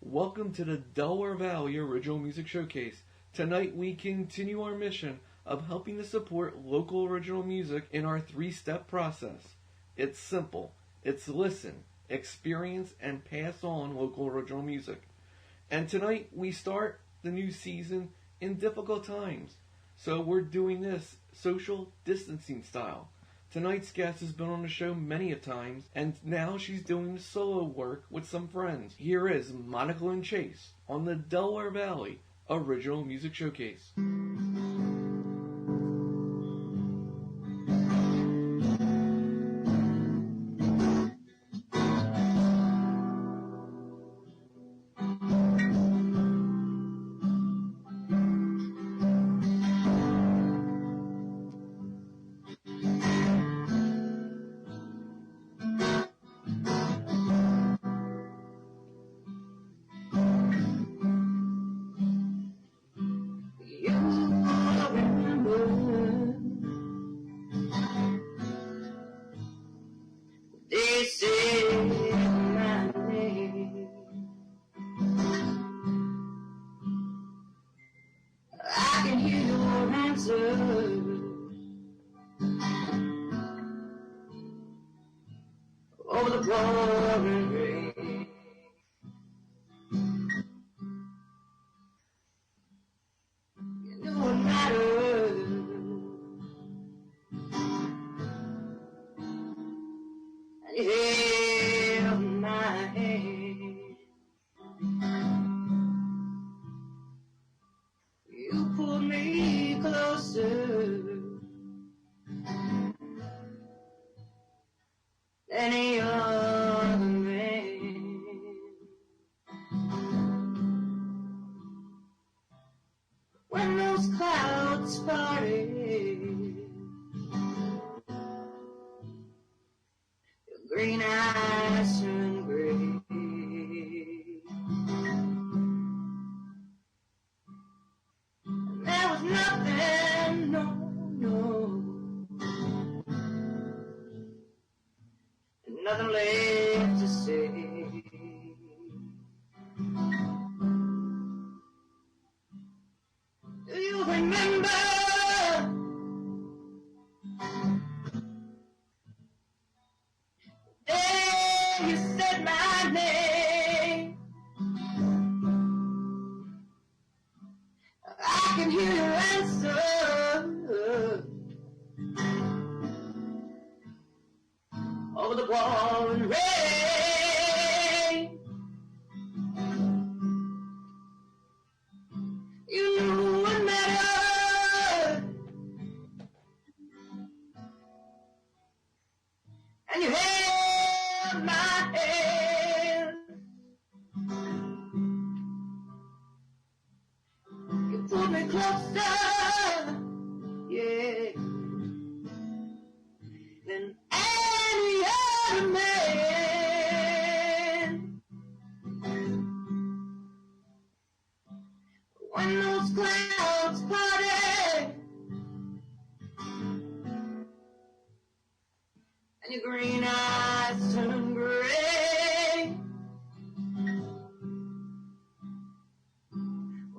Welcome to the Delaware Valley Original Music Showcase. Tonight we continue our mission of helping to support local original music in our three-step process. It's simple. It's listen, experience, and pass on local original music. And tonight we start the new season in difficult times. So we're doing this social distancing style. Tonight's guest has been on the show many a times, and now she's doing solo work with some friends. Here is Monica and Chase on the Delaware Valley Original Music Showcase. Over the pouring rain, you know what matters, and you held my hand. You pulled me closer any other man. When those clouds parted, your green eyes turned gray. And there was nothing, nothing left to say. Do you remember the day you said my name? I can hear your answer over the pouring rain. You knew what mattered, and you held my hand. You pulled me closer, yeah, than any other man. When those clouds parted and your green eyes turned gray,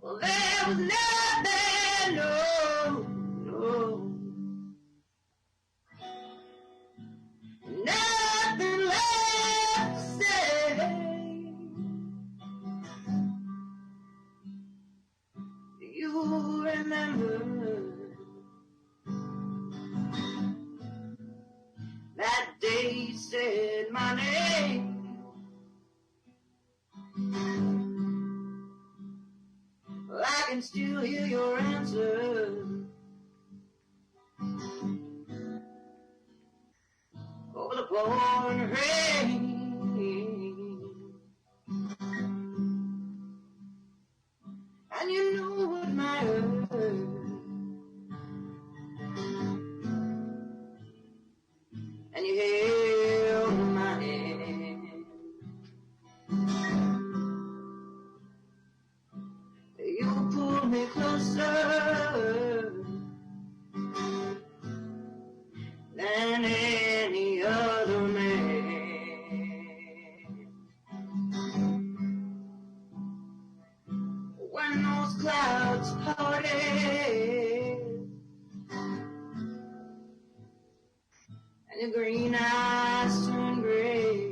well, there was nothing, nothing left to say. Do you remember that day you said my name? Well, I can still hear your answer over the pouring rain. And you knew what mattered, and you held my hand. You pulled me closer than any other man. clouds parted, and the green eyes turn gray.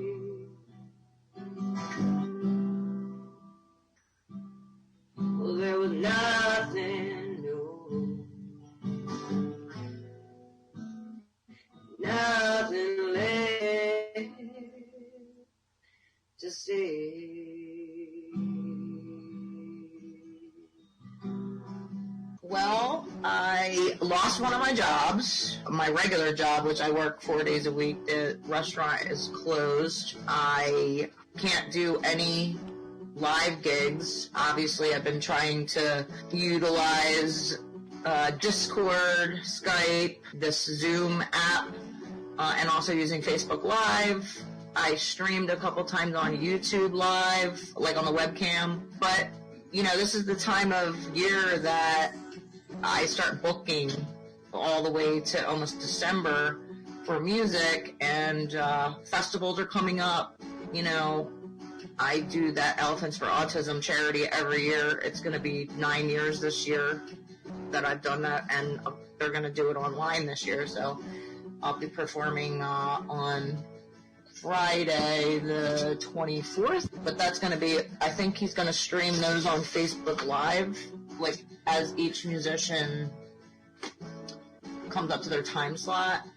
Well, there was nothing new, nothing left to say. Well, I lost one of my jobs, my regular job, which I work 4 days a week. The restaurant is closed. I can't do any live gigs. Obviously, I've been trying to utilize Discord, Skype, this Zoom app, and also using Facebook Live. I streamed a couple times on YouTube Live, like on the webcam. But, you know, this is the time of year that I start booking all the way to almost December for music, and festivals are coming up. You know, I do that Elephants for Autism charity every year. It's going to be 9 years this year that I've done that, and they're going to do it online this year. So I'll be performing on Friday the 24th, but that's going to be, I think he's going to stream those on Facebook Live, like as each musician comes up to their time slot.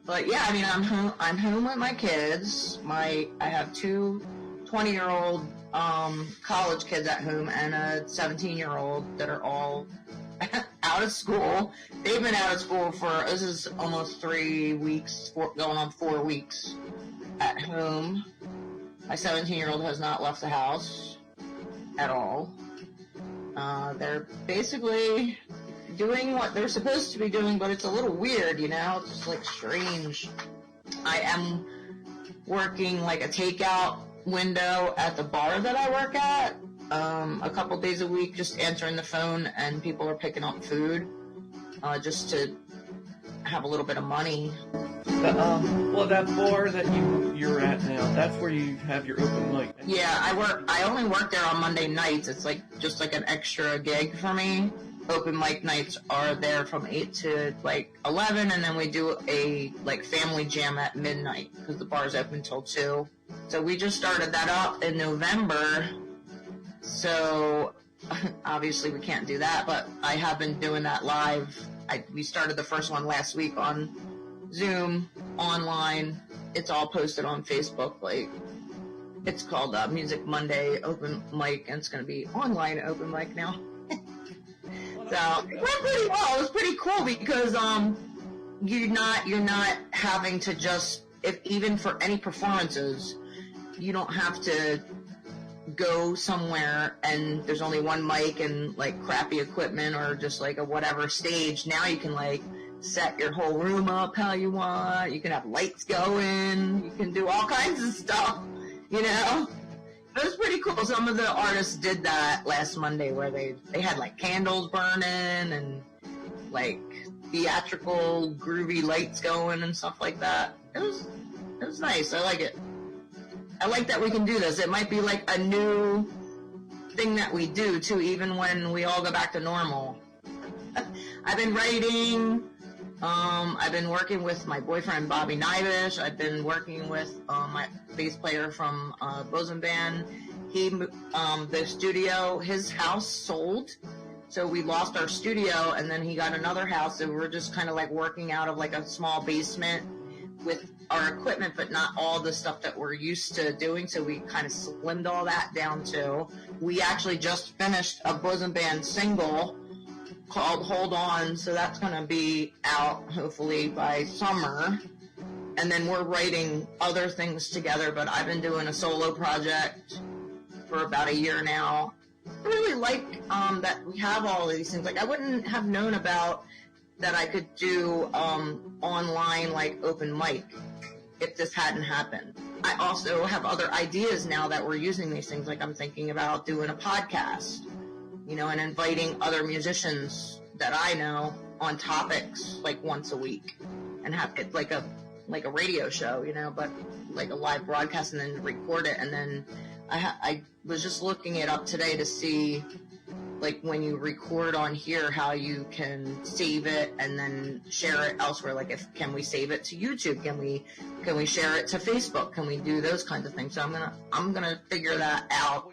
But yeah, I mean, I'm home with my kids. I have two 20-year-old college kids at home and a 17-year-old that are all out of school. They've been out of school for, this is almost 3 weeks, going on 4 weeks at home. My 17-year-old has not left the house at all. They're basically doing what they're supposed to be doing, but it's a little weird, you know? It's just like strange. I am working like a takeout window at the bar that I work at, a couple days a week, just answering the phone, and people are picking up food, just to have a little bit of money. Well, that bar that you're at now, that's where you have your open mic. Yeah, I only work there on Monday nights. It's like just like an extra gig for me. Open mic nights are there from 8 to like 11, and then we do a like family jam at midnight because the bar's open till 2. So we just started that up in November. So obviously we can't do that, but I have been doing that live. We started the first one last week on Zoom, online. It's all posted on Facebook. Like, it's called Music Monday Open Mic, and it's going to be online open mic now. So it went pretty well. It was pretty cool because you're not having to just, if even for any performances, you don't have to go somewhere and there's only one mic and like crappy equipment or just like a whatever stage. Now you can like set your whole room up how you want. You can have lights going. You can do all kinds of stuff, you know? It was pretty cool. Some of the artists did that last Monday where they had like candles burning and like theatrical groovy lights going and stuff like that. It was nice. I like it. I like that we can do this. It might be like a new thing that we do too, even when we all go back to normal. I've been writing. I've been working with my boyfriend Bobby Nyvish. I've been working with my bass player from Bosom Band. The studio, his house sold, so we lost our studio, and then he got another house. So we're just kind of like working out of like a small basement with our equipment, but not all the stuff that we're used to doing. So we kind of slimmed all that down too. We actually just finished a Bosom Band single called Hold On, so that's going to be out hopefully by summer. And then we're writing other things together, but I've been doing a solo project for about a year now. I really like that we have all of these things. Like, I wouldn't have known about that I could do online, like, open mic if this hadn't happened. I also have other ideas now that we're using these things. Like, I'm thinking about doing a podcast, you know, and inviting other musicians that I know on topics like once a week and have it like a radio show, you know, but like a live broadcast, and then record it. And then I was just looking it up today to see like when you record on here, how you can save it and then share it elsewhere. Like, can we save it to YouTube? Can we share it to Facebook? Can we do those kinds of things? So I'm gonna figure that out.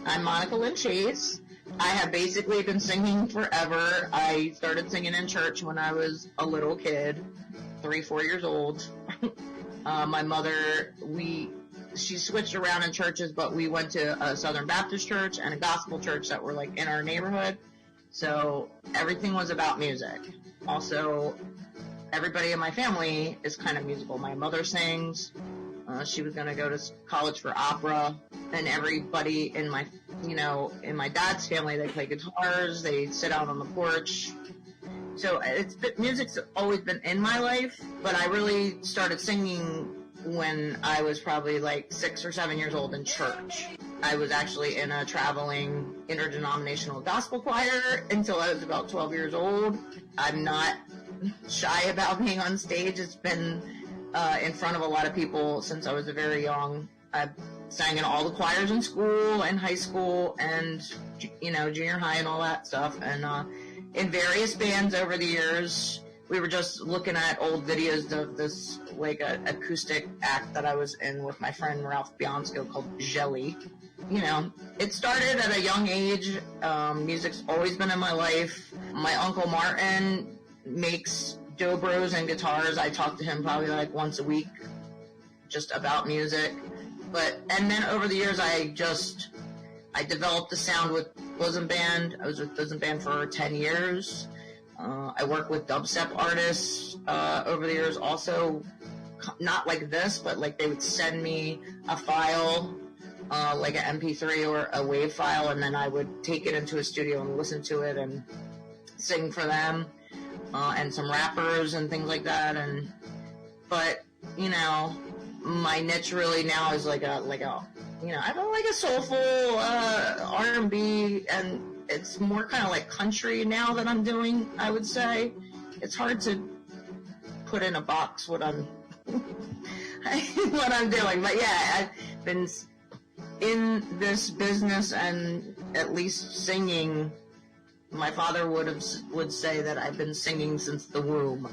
I'm Monica Lynne Chase. I have basically been singing forever. I started singing in church when I was a little kid, 3-4 years old. My mother, she switched around in churches, but we went to a Southern Baptist church and a gospel church that were like in our neighborhood. So everything was about music. Also, everybody in my family is kind of musical. My mother sings. She was going to go to college for opera, and everybody in my dad's family, they play guitars, they sit out on the porch. So music's always been in my life, but I really started singing when I was probably like 6 or 7 years old in church. I was actually in a traveling interdenominational gospel choir until I was about 12 years old. I'm not shy about being on stage. It's been in front of a lot of people since I was very young. I sang in all the choirs in school and high school and, junior high and all that stuff. And in various bands over the years. We were just looking at old videos of this, like, acoustic act that I was in with my friend Ralph Bianco called Jelly. It started at a young age. Music's always been in my life. My Uncle Martin makes dobros and guitars. I talk to him probably like once a week just about music. And then over the years I developed the sound with Bosom Band. I was with Bosom Band for 10 years. I worked with dubstep artists over the years also, not like this, but like they would send me a file, like an MP3 or a WAV file, and then I would take it into a studio and listen to it and sing for them. And some rappers and things like that, but my niche really now is like a soulful R&B, and it's more kind of like country now that I'm doing. I would say it's hard to put in a box what I'm what I'm doing, but yeah, I've been in this business and at least singing. My father would say that I've been singing since the womb.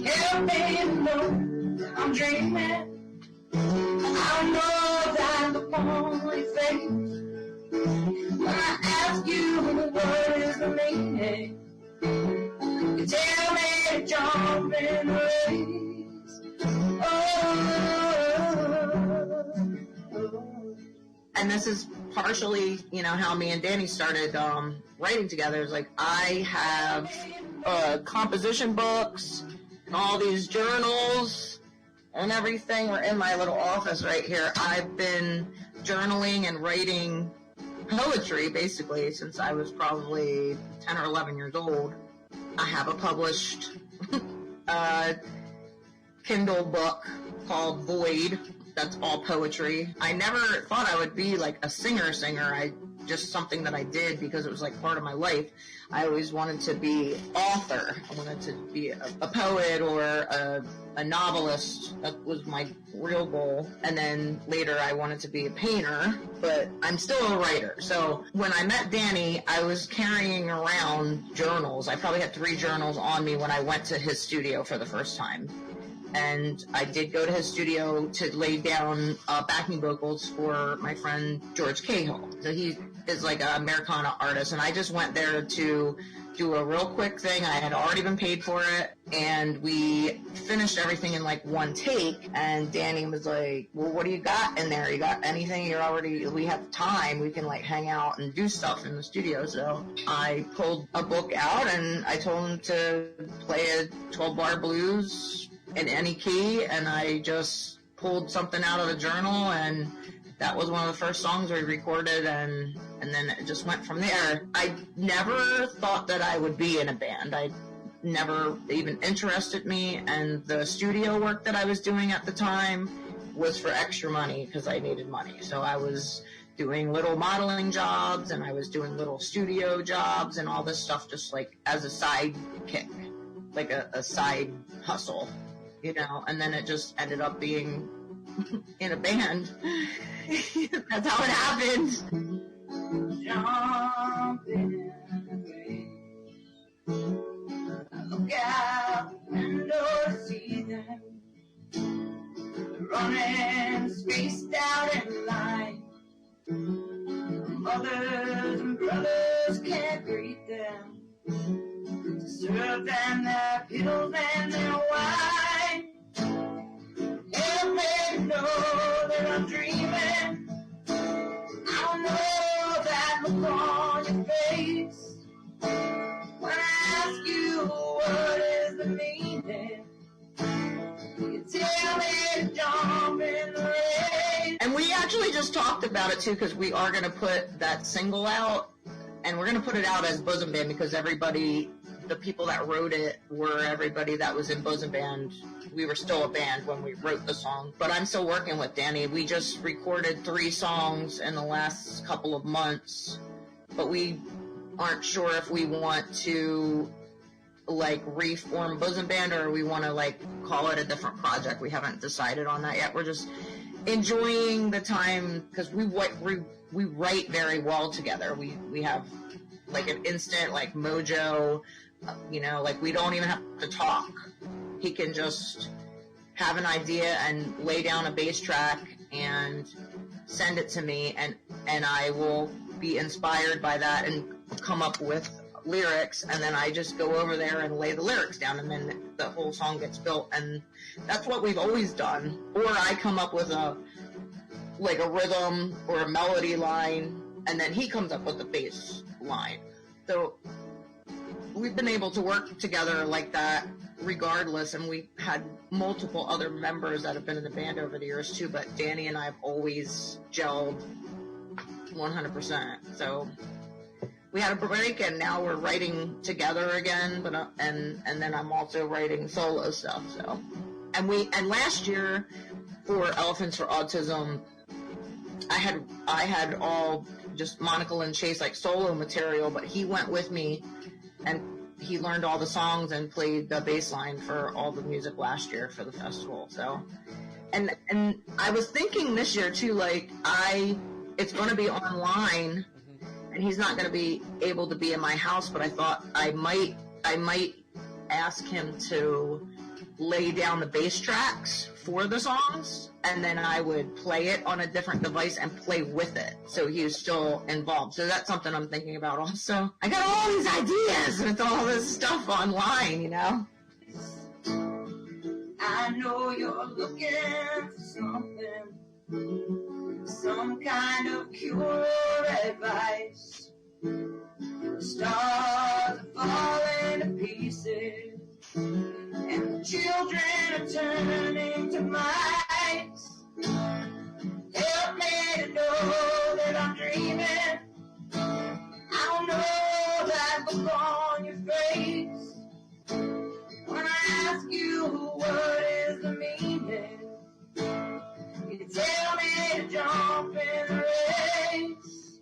Help me know I'm dreaming. I know that the only thing when I ask you what is the meaning, you tell me to jump in the race. And this is partially, how me and Danny started writing together. It's like I have composition books and all these journals and everything are in my little office right here. I've been journaling and writing poetry basically since I was probably 10 or 11 years old. I have a published Kindle book called Void. That's all poetry. I never thought I would be like a singer. Just something that I did because it was like part of my life. I always wanted to be author. I wanted to be a poet or a novelist. That was my real goal. And then later I wanted to be a painter, but I'm still a writer. So when I met Danny, I was carrying around journals. I probably had 3 journals on me when I went to his studio for the first time. And I did go to his studio to lay down backing vocals for my friend George Cahill. So he is like an Americana artist, and I just went there to do a real quick thing. I had already been paid for it, and we finished everything in like one take. And Danny was like, well, what do you got in there? You got anything? We have time. We can like hang out and do stuff in the studio. So I pulled a book out, and I told him to play a 12-bar blues in any key, and I just pulled something out of the journal, and that was one of the first songs we recorded, and then it just went from there. I never thought that I would be in a band. I never even interested me, and the studio work that I was doing at the time was for extra money because I needed money. So I was doing little modeling jobs, and I was doing little studio jobs and all this stuff just like as a side kick, like a side hustle, you know, and then it just ended up being in a band. That's how it happened. Jumping in the rain. I look out the window to see them running, spaced out in line. Mothers and brothers can't greet them to serve them their pills and their wine. Help me know that I'm dreaming. I don't know that look on your face when I ask you what is the meaning. You tell me to jump in the rain. And we actually just talked about it too, because we are going to put that single out, and we're going to put it out as Bosom Band because everybody, the people that wrote it were everybody that was in Bosom Band. We were still a band when we wrote the song, but I'm still working with Danny. We just recorded 3 songs in the last couple of months, but we aren't sure if we want to like reform Bosom Band or we want to like call it a different project. We haven't decided on that yet. We're just enjoying the time because we write very well together. We have like an instant like mojo, you know, like we don't even have to talk. He can just have an idea and lay down a bass track and send it to me, and I will be inspired by that and come up with lyrics, and then I just go over there and lay the lyrics down, and then the whole song gets built. And that's what we've always done. Or I come up with a rhythm or a melody line, and then he comes up with the bass line. So we've been able to work together like that regardless, and we've had multiple other members that have been in the band over the years too, but Danny and I have always gelled 100%. So we had a break, and now we're writing together again, but and then I'm also writing solo stuff. So and last year for Elephants for Autism, I had all just Monica and Chase like solo material, but he went with me and he learned all the songs and played the bass line for all the music last year for the festival. So, and I was thinking this year too, like it's going to be online, and he's not going to be able to be in my house. But I thought I might ask him to lay down the bass tracks for the songs, and then I would play it on a different device and play with it, so he was still involved. So that's something I'm thinking about also. I got all these ideas with all this stuff online, you know? I know you're looking for something, some kind of cure or advice. The stars are falling to pieces, and the children are turning to mice. Help me to know that I'm dreaming. I don't know that look on your face when I ask you what is the meaning. You tell me to jump in the race.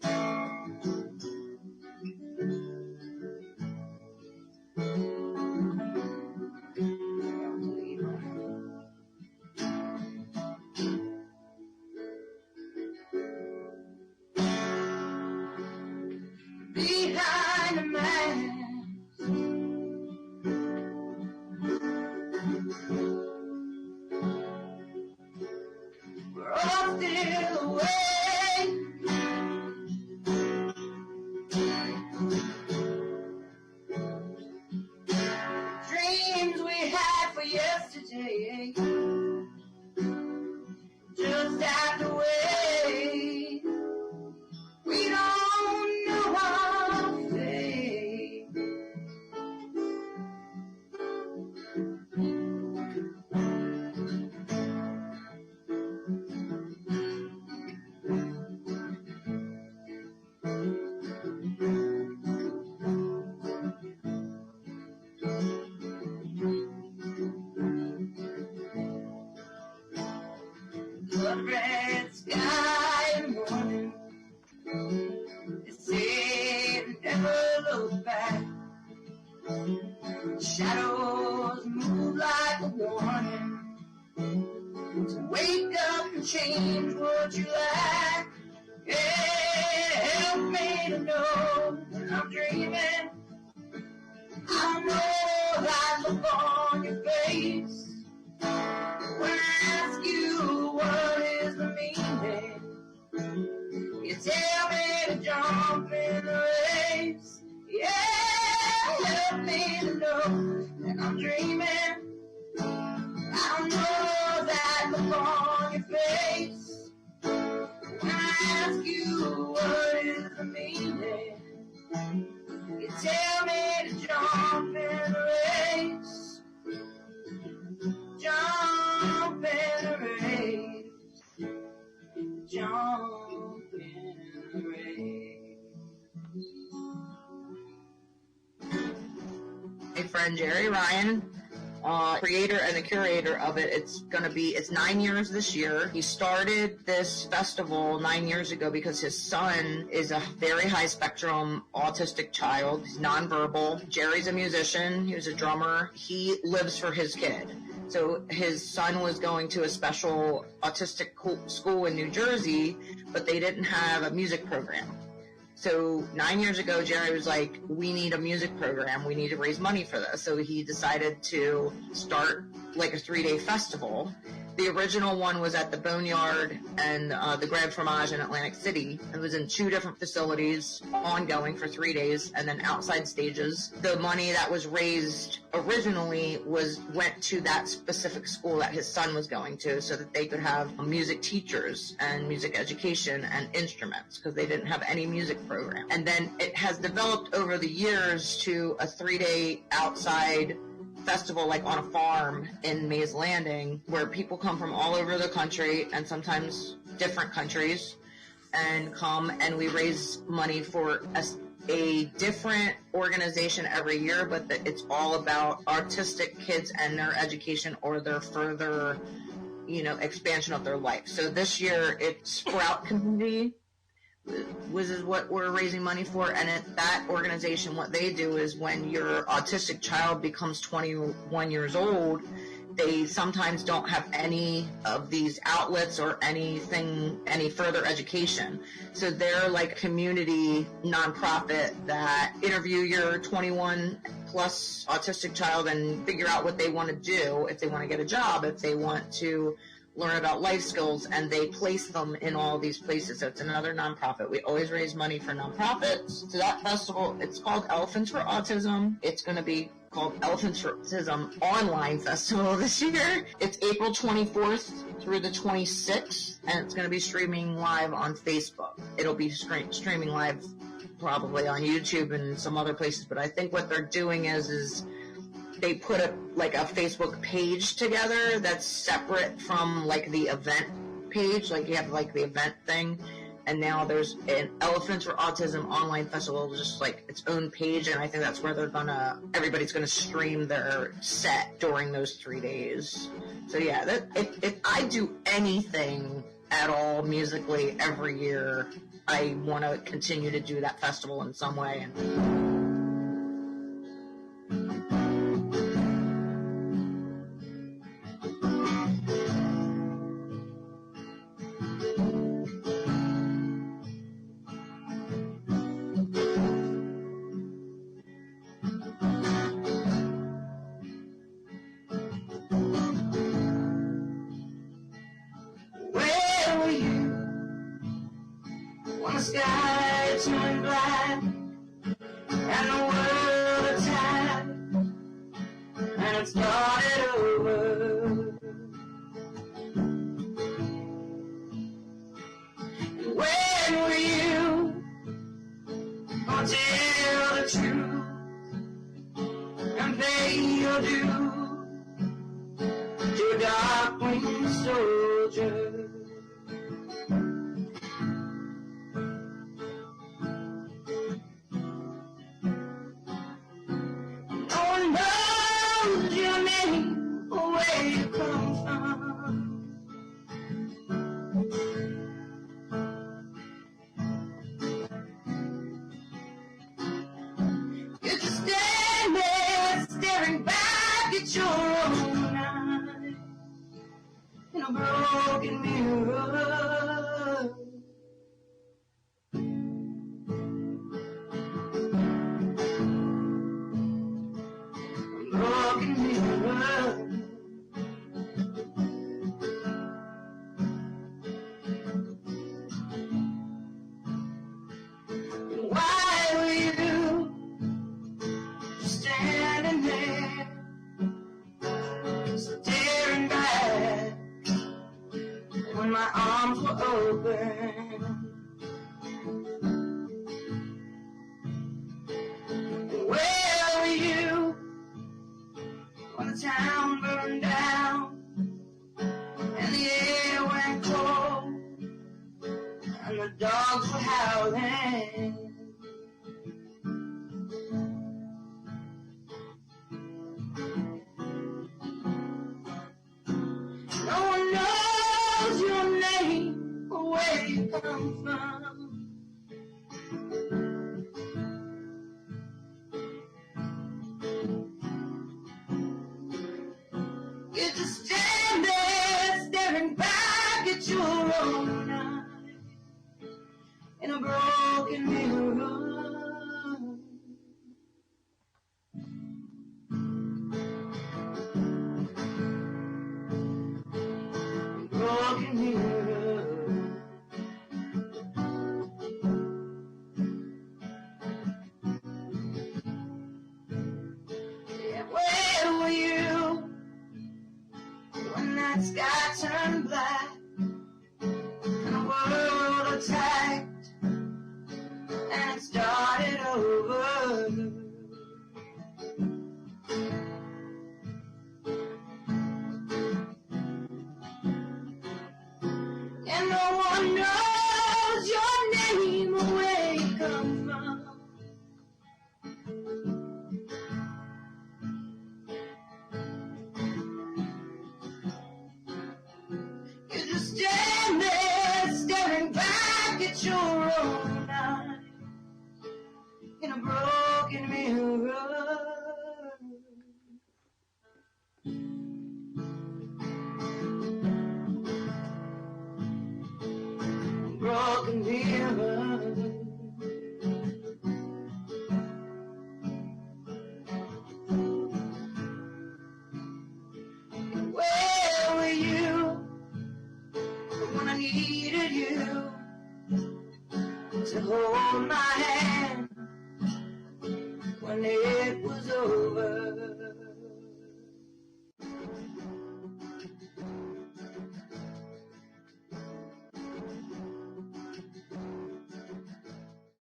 shadows move like a warning. So wake up and change what you like. Yeah, help me to know when I'm dreaming. I know that look on your face when I ask you what is the meaning. You tell me to jump in the race. Yeah, help me to know that I'm dreaming. I don't know that look on your face when I ask you what is the meaning. You tell me to jump in the race. Jump in the race. Jump in the race. My friend Jerry Ryan, creator and the curator of it. It's 9 years this year. He started this festival 9 years ago because his son is a very high spectrum autistic child. He's nonverbal. Jerry's a musician. He was a drummer. He lives for his kid. So his son was going to a special autistic school in New Jersey, but they didn't have a music program. So 9 years ago, Jerry was like, we need a music program. We need to raise money for this. So he decided to start like a 3-day festival. The original one was at the Boneyard and the Grand Fromage in Atlantic City. It was in 2 different facilities, ongoing for 3 days, and then outside stages. The money that was raised originally went to that specific school that his son was going to, so that they could have music teachers and music education and instruments, because they didn't have any music program. And then it has developed over the years to a 3-day outside festival, like on a farm in Mays Landing, where people come from all over the country and sometimes different countries and come, and we raise money for a different organization every year, but it's all about autistic kids and their education or their further, expansion of their life. So this year it's Sprout Community, which is what we're raising money for. And at that organization, what they do is when your autistic child becomes 21 years old, they sometimes don't have any of these outlets or any further education. So they're like a community nonprofit that interview your 21 plus autistic child and figure out what they want to do, if they want to get a job, if they want to learn about life skills, and they place them in all these places. So it's another nonprofit. We always raise money for nonprofits. So that festival, it's called Elephants for Autism. It's going to be called Elephants for Autism Online Festival this year. It's April 24th through the 26th, and it's going to be streaming live on Facebook. It'll be streaming live probably on YouTube and some other places, but I think what they're doing is they put a Facebook page together that's separate from like the event page. Like you have like the event thing, and now there's an Elephants for Autism Online Festival, just like its own page, and I think that's where everybody's gonna stream their set during those 3 days. So yeah, if I do anything at all musically every year, I want to continue to do that festival in some way. The sky turned black and the world attacked, and it started over. When were you gonna tell the truth and pay your due to a dark-winged soldier? Staring back at your own eye in a broken mirror. Broken mirror. Why were you standing there, staring back when my arms were open? Where were you when the town burned down and the air went cold and the dogs were howling? No one knows your name or where you come from. You just stand there staring back at your own eye in a broken mirror. Broken mirror. Yeah, where were you when that sky turned black and the world attacked and it started over? And no one knows your name or where you come from. You just stand there staring back at your own eye in a broken mirror. Broken mirror. Where were you when I needed you to hold my hand when it was over?